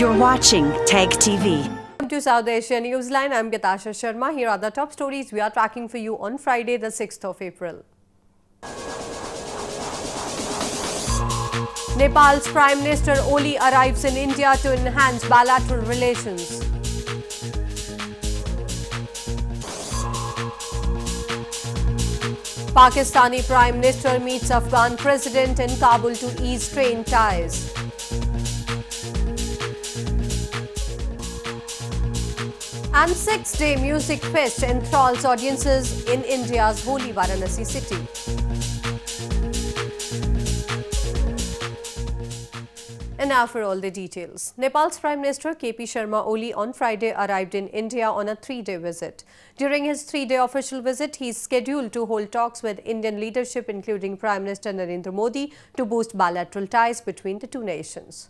You're watching TAG TV. Welcome to South Asia Newsline. I'm Gatasha Sharma. Here are the top stories we are tracking for you on Friday, the 6th of April. Nepal's Prime Minister Oli arrives in India to enhance bilateral relations. Pakistani Prime Minister meets Afghan President in Kabul to ease strained ties. And six-day music fest enthralls audiences in India's holy Varanasi city. And now for all the details. Nepal's Prime Minister KP Sharma Oli on Friday arrived in India on a three-day visit. During his three-day official visit, he is scheduled to hold talks with Indian leadership, including Prime Minister Narendra Modi, to boost bilateral ties between the two nations.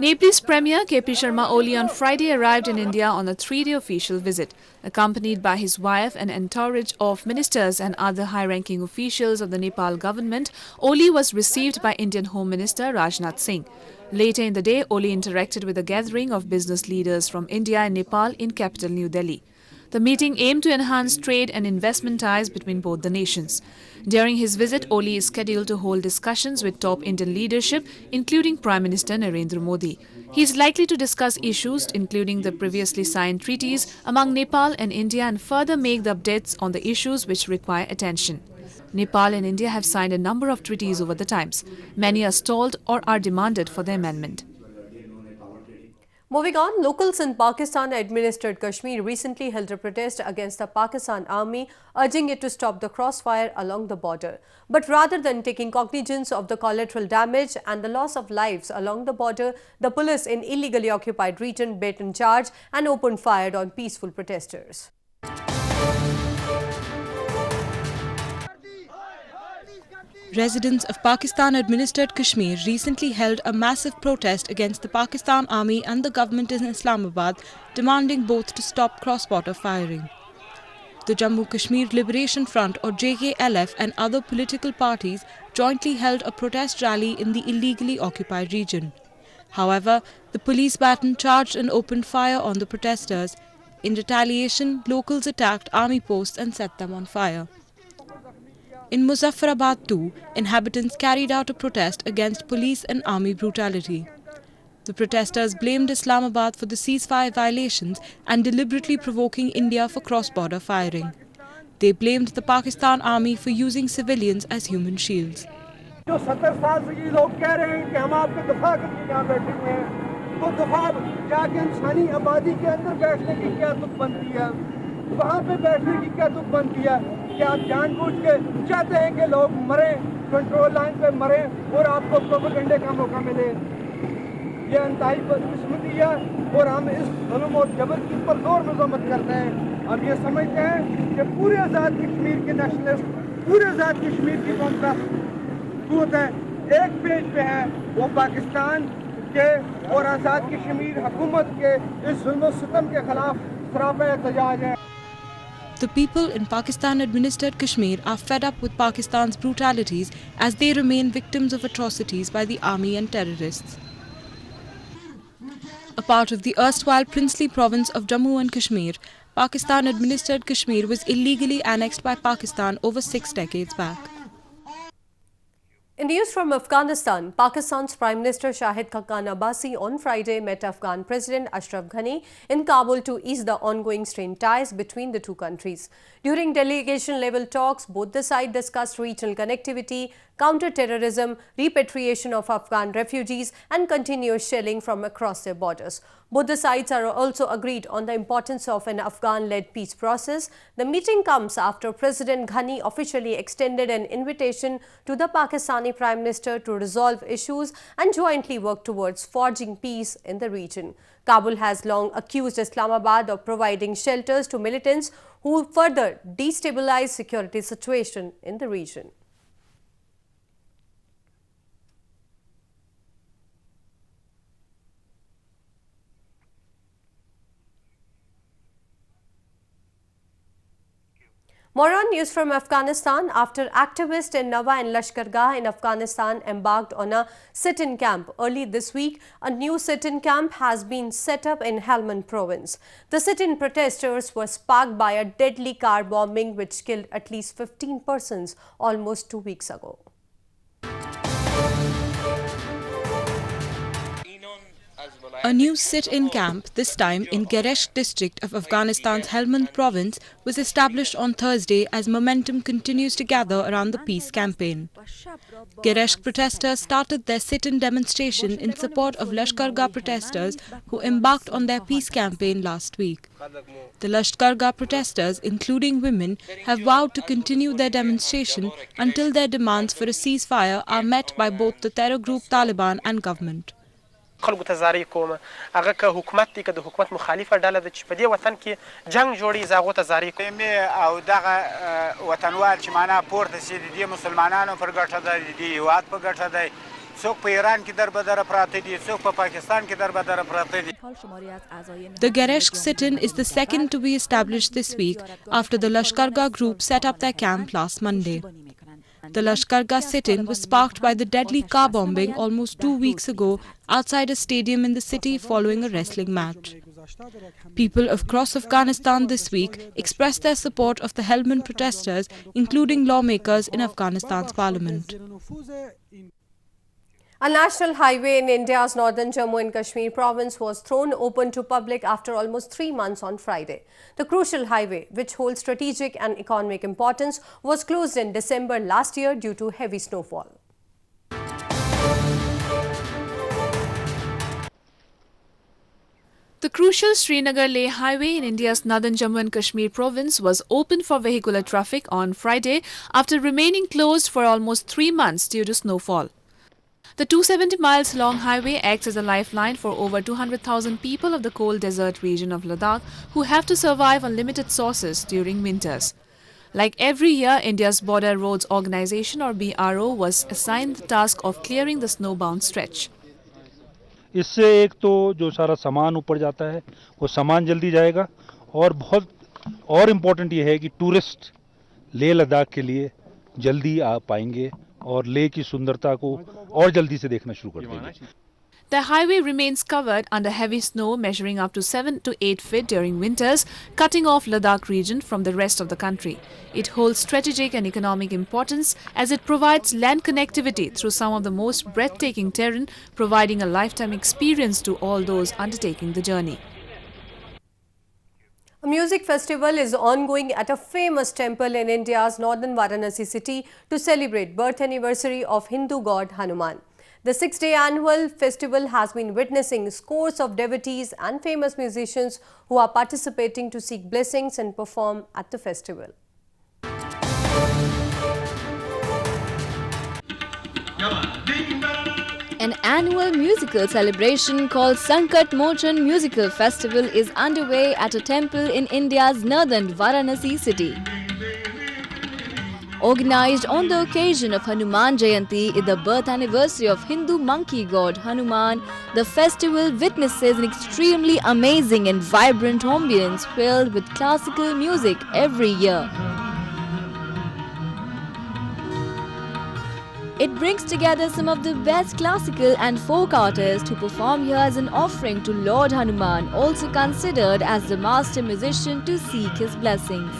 Nepal's Premier KP Sharma Oli on Friday arrived in India on a three-day official visit. Accompanied by his wife and entourage of ministers and other high-ranking officials of the Nepal government, Oli was received by Indian Home Minister Rajnath Singh. Later in the day, Oli interacted with a gathering of business leaders from India and Nepal in capital New Delhi. The meeting aimed to enhance trade and investment ties between both the nations. During his visit, Oli is scheduled to hold discussions with top Indian leadership, including Prime Minister Narendra Modi. He is likely to discuss issues including the previously signed treaties among Nepal and India and further make the updates on the issues which require attention. Nepal and India have signed a number of treaties over the times. Many are stalled or are demanded for their amendment. Moving on, locals in Pakistan-administered Kashmir recently held a protest against the Pakistan army, urging it to stop the crossfire along the border. But rather than taking cognizance of the collateral damage and the loss of lives along the border, the police in illegally occupied region bet in charge and opened fire on peaceful protesters. Residents of Pakistan-administered Kashmir recently held a massive protest against the Pakistan Army and the government in Islamabad, demanding both to stop cross-border firing. The Jammu Kashmir Liberation Front or JKLF and other political parties jointly held a protest rally in the illegally occupied region. However, the police baton charged and opened fire on the protesters. In retaliation, locals attacked army posts and set them on fire. In Muzaffarabad too, inhabitants carried out a protest against police and army brutality. The protesters blamed Islamabad for the ceasefire violations and deliberately provoking India for cross-border firing. They blamed the Pakistan army for using civilians as human shields. जो 70 साल से ये लोग कह रहे हैं कि हम आपको दफा करके यहाँ बैठे हुए हैं, वो दफा जाके इंसानी आबादी के अंदर बैठने की क्या तुक बनती है, वहाँ पे बैठने की क्या तुक बनती है कि आप जानबूझ के चाहते हैं कि लोग मरें, कंट्रोल लाइन पे मरें और आपको प्रोपेगेंडे का मौका मिले। ये इंतहाई बदकिस्मती है और हम इस जुल्म और जबर की पुरजोर मजम्मत करते हैं। हम ये समझते हैं कि पूरे आज़ाद कश्मीर के नेशनलिस्ट, पूरे आज़ाद कश्मीर की कौम का कुव्वत है, एक पेज पे है, वो पाकिस्तान के और आज़ाद कश्मीर हुकूमत के इस जुल्म सितम के खिलाफ सरापा एहतजाज है। The people in Pakistan-administered Kashmir are fed up with Pakistan's brutalities as they remain victims of atrocities by the army and terrorists. A part of the erstwhile princely province of Jammu and Kashmir, Pakistan-administered Kashmir was illegally annexed by Pakistan over 6 decades back. In news from Afghanistan, Pakistan's Prime Minister Shahid Khaqan Abbasi on Friday met Afghan President Ashraf Ghani in Kabul to ease the ongoing strained ties between the two countries. During delegation-level talks, both the sides discussed regional connectivity, counter-terrorism, repatriation of Afghan refugees, and continuous shelling from across their borders. Both the sides are also agreed on the importance of an Afghan-led peace process. The meeting comes after President Ghani officially extended an invitation to the Pakistani Prime Minister to resolve issues and jointly work towards forging peace in the region. Kabul has long accused Islamabad of providing shelters to militants who further destabilize security situation in the region. More on news from Afghanistan. After activists in Nawa and Lashkargah in Afghanistan embarked on a sit-in camp early this week, a new sit-in camp has been set up in Helmand province. The sit-in protesters were sparked by a deadly car bombing which killed at least 15 persons almost 2 weeks ago. A new sit-in camp, this time in Gereshk district of Afghanistan's Helmand province, was established on Thursday as momentum continues to gather around the peace campaign. Gereshk protesters started their sit-in demonstration in support of Lashkargah protesters who embarked on their peace campaign last week. The Lashkargah protesters, including women, have vowed to continue their demonstration until their demands for a ceasefire are met by both the terror group Taliban and government. خلکو ته زارۍ کوم هغه که حکومت دی که د حکومت مخالفه ډله ده چې په دې وطن کې جنګ جوړي زه هغو ته زارۍ کوم او دغه وطنوال چې معنا پورته سي د دې مسلمانانو پر ګټه ده د دې هېواد په ګټه دی څوک په ایران کې دربدره پراته دي څوک په پاکستان کې دربدره پراته دي. The Gereshk sit-in is the second to be established this week after the Lashkargah group set up their camp last Monday. The Lashkargah sit-in was sparked by the deadly car bombing almost 2 weeks ago outside a stadium in the city following a wrestling match. People across Afghanistan this week expressed their support of the Helmand protesters, including lawmakers in Afghanistan's parliament. A national highway in India's northern Jammu and Kashmir province was thrown open to public after almost 3 months on Friday. The crucial highway, which holds strategic and economic importance, was closed in December last year due to heavy snowfall. The crucial Srinagar-Leh highway in India's northern Jammu and Kashmir province was open for vehicular traffic on Friday after remaining closed for almost 3 months due to snowfall. The 270 miles long highway acts as a lifeline for over 200,000 people of the cold desert region of Ladakh who have to survive on limited sources during winters. Like every year, India's Border Roads Organization or BRO was assigned the task of clearing the snowbound stretch. इससे एक तो जो सारा सामान ऊपर जाता है वो सामान जल्दी जाएगा और बहुत और इम्पोर्टेंट ये है कि टूरिस्ट लेह लद्दाख के लिए जल्दी आ पाएंगे और लेह की सुंदरता को और जल्दी से देखना शुरू कर देंगे. The highway remains covered under heavy snow measuring up to 7 to 8 feet during winters, cutting off Ladakh region from the rest of the country. It holds strategic and economic importance as it provides land connectivity through some of the most breathtaking terrain, providing a lifetime experience to all those undertaking the journey. A music festival is ongoing at a famous temple in India's northern Varanasi city to celebrate birth anniversary of Hindu god Hanuman. The 6-day annual festival has been witnessing scores of devotees and famous musicians who are participating to seek blessings and perform at the festival. An annual musical celebration called Sankat Mochan Musical Festival is underway at a temple in India's northern Varanasi city. Organized on the occasion of Hanuman Jayanti, the birth anniversary of Hindu monkey god Hanuman, the festival witnesses an extremely amazing and vibrant ambience filled with classical music every year. It brings together some of the best classical and folk artists who perform here as an offering to Lord Hanuman, also considered as the master musician to seek his blessings.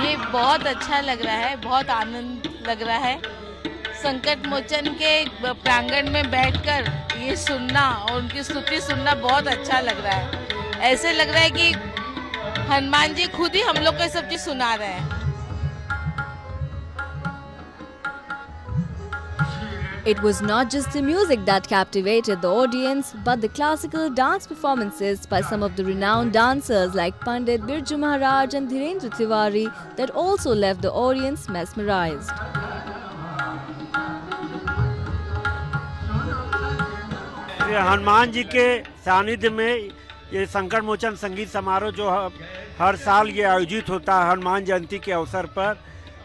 ये बहुत अच्छा लग रहा है, बहुत आनंद लग रहा है। संकट मोचन के प्रांगण में बैठकर ये सुनना और उनकी स्तुति सुनना बहुत अच्छा लग रहा है। ऐसे लग रहा है कि हनुमान जी खुद ही हम लोग को सब चीज सुना रहे हैं। It was not just the music that captivated the audience, but the classical dance performances by some of the renowned dancers like Pandit Birju Maharaj and Dhirendra Tiwari that also left the audience mesmerized. Hanuman ji के सानिध्य में ये संकट मोचन संगीत समारोह जो हर साल ये आयोजित होता है हनुमान जयंती के अवसर पर,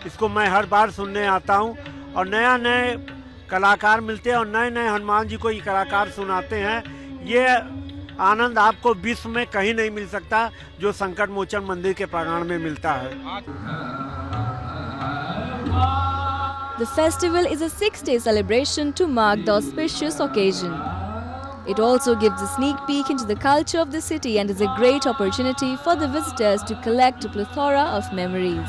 इसको मैं हर बार सुनने आता हूँ और नए कलाकार मिलते हैं और नए हनुमान जी को ये कलाकार सुनाते हैं। ये आनंद आपको विश्व में कहीं नहीं मिल सकता जो संकट मोचन मंदिर के प्रांगण में मिलता है। The festival is a 6-day celebration to mark the auspicious occasion. It also gives a sneak peek into the culture of the city and is a great opportunity for the visitors to collect a plethora of memories.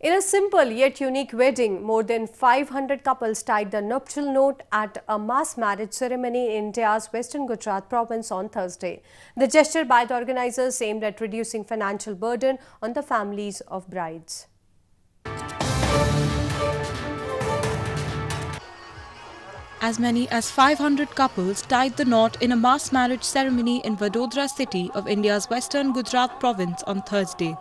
In a simple yet unique wedding, more than 500 couples tied the nuptial knot at a mass marriage ceremony in India's Western Gujarat province on Thursday. The gesture by the organizers aimed at reducing financial burden on the families of brides. As many as 500 couples tied the knot in a mass marriage ceremony in Vadodara city of India's Western Gujarat province on Thursday.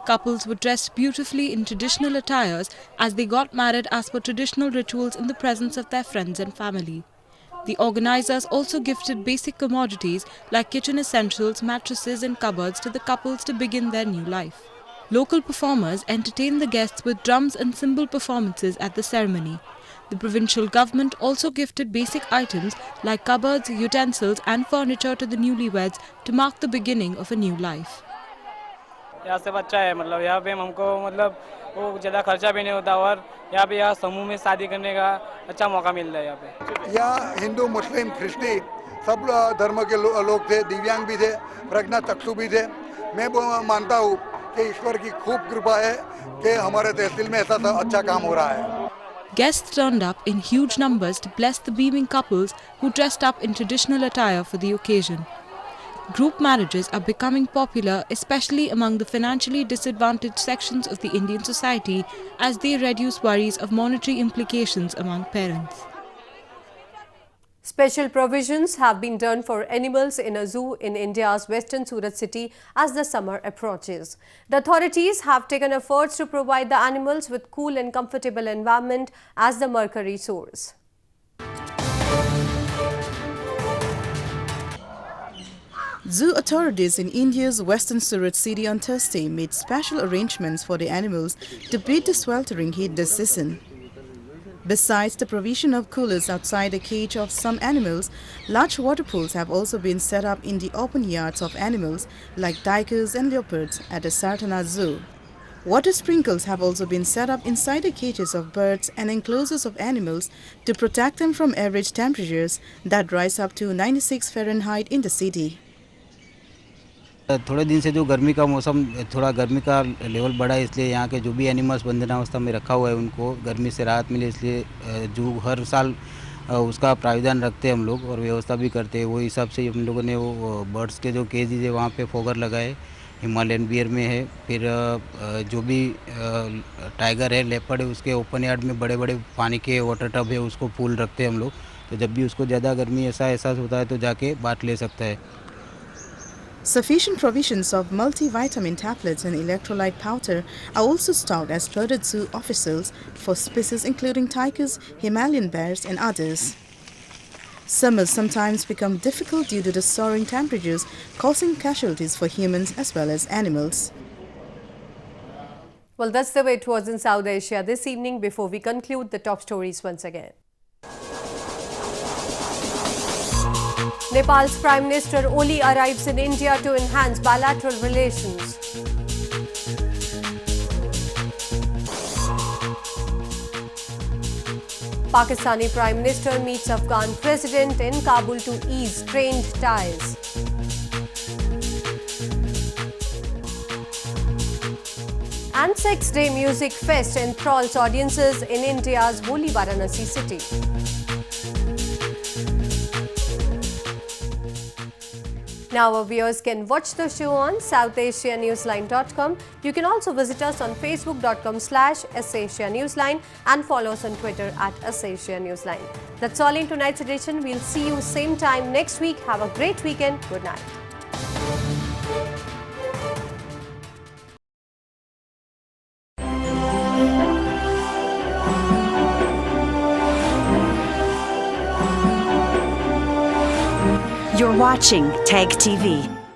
Couples were dressed beautifully in traditional attires as they got married as per traditional rituals in the presence of their friends and family. The organizers also gifted basic commodities like kitchen essentials, mattresses and cupboards to the couples to begin their new life. Local performers entertained the guests with drums and cymbal performances at the ceremony. The provincial government also gifted basic items like cupboards, utensils and furniture to the newlyweds to mark the beginning of a new life. यहाँ से अच्छा है, मतलब यहाँ पे हमको मतलब वो ज़्यादा खर्चा भी नहीं होता और यहाँ पे समूह में शादी करने का अच्छा मौका मिल रहा है। यहाँ पे यहाँ हिंदू, मुस्लिम, ख्रिस्ती सब धर्म के लोग थे, दिव्यांग भी थे, प्रज्ञाचक्षु भी थे। मैं मानता हूँ कि ईश्वर की खूब कृपा है कि हमारे तहसील में ऐसा अच्छा काम हो रहा है। Guests turned up in huge numbers to bless the beaming couples who dressed up in traditional attire for the occasion. Group marriages are becoming popular, especially among the financially disadvantaged sections of the Indian society, as they reduce worries of monetary implications among parents. Special provisions have been done for animals in a zoo in India's western Surat city as the summer approaches. The authorities have taken efforts to provide the animals with cool and comfortable environment as the mercury soars. Zoo authorities in India's western Surat city on Thursday made special arrangements for the animals to beat the sweltering heat this season. Besides the provision of coolers outside the cage of some animals, large water pools have also been set up in the open yards of animals like tigers and leopards at the Sartana Zoo. Water sprinkles have also been set up inside the cages of birds and enclosures of animals to protect them from average temperatures that rise up to 96 Fahrenheit in the city. थोड़े दिन से जो गर्मी का मौसम, थोड़ा गर्मी का लेवल बढ़ा है, इसलिए यहाँ के जो भी एनिमल्स बंधनावस्था में रखा हुआ है उनको गर्मी से राहत मिले, इसलिए जो हर साल उसका प्रावधान रखते हैं हम लोग और व्यवस्था भी करते हैं। वो हिसाब से हम लोगों ने वो बर्ड्स के जो केजेज है वहाँ पे फोगर लगाए, हिमालयन बियर में है, फिर जो भी टाइगर है, लेपर्ड है, उसके ओपन यार्ड में बड़े बड़े पानी के वाटर टब है, उसको फुल रखते हैं हम लोग। तो जब भी उसको ज़्यादा गर्मी ऐसा एहसास होता है तो जाके बांट ले सकता है। Sufficient provisions of multivitamin tablets and electrolyte powder are also stocked as per the zoo officials for species including tigers, Himalayan bears and others. Summers sometimes become difficult due to the soaring temperatures, causing casualties for humans as well as animals. Well, that's the way it was in South Asia this evening. Before we conclude, the top stories once again. Nepal's Prime Minister Oli arrives in India to enhance bilateral relations. Pakistani Prime Minister meets Afghan President in Kabul to ease strained ties. And 6-day music fest enthralls audiences in India's holy Varanasi city. Now our viewers can watch the show on SouthAsiaNewsline.com. You can also visit us on Facebook.com/SAsiaNewsline and follow us on Twitter @SAsiaNewsline. That's all in tonight's edition. We'll see you same time next week. Have a great weekend. Good night. You're watching TAG TV.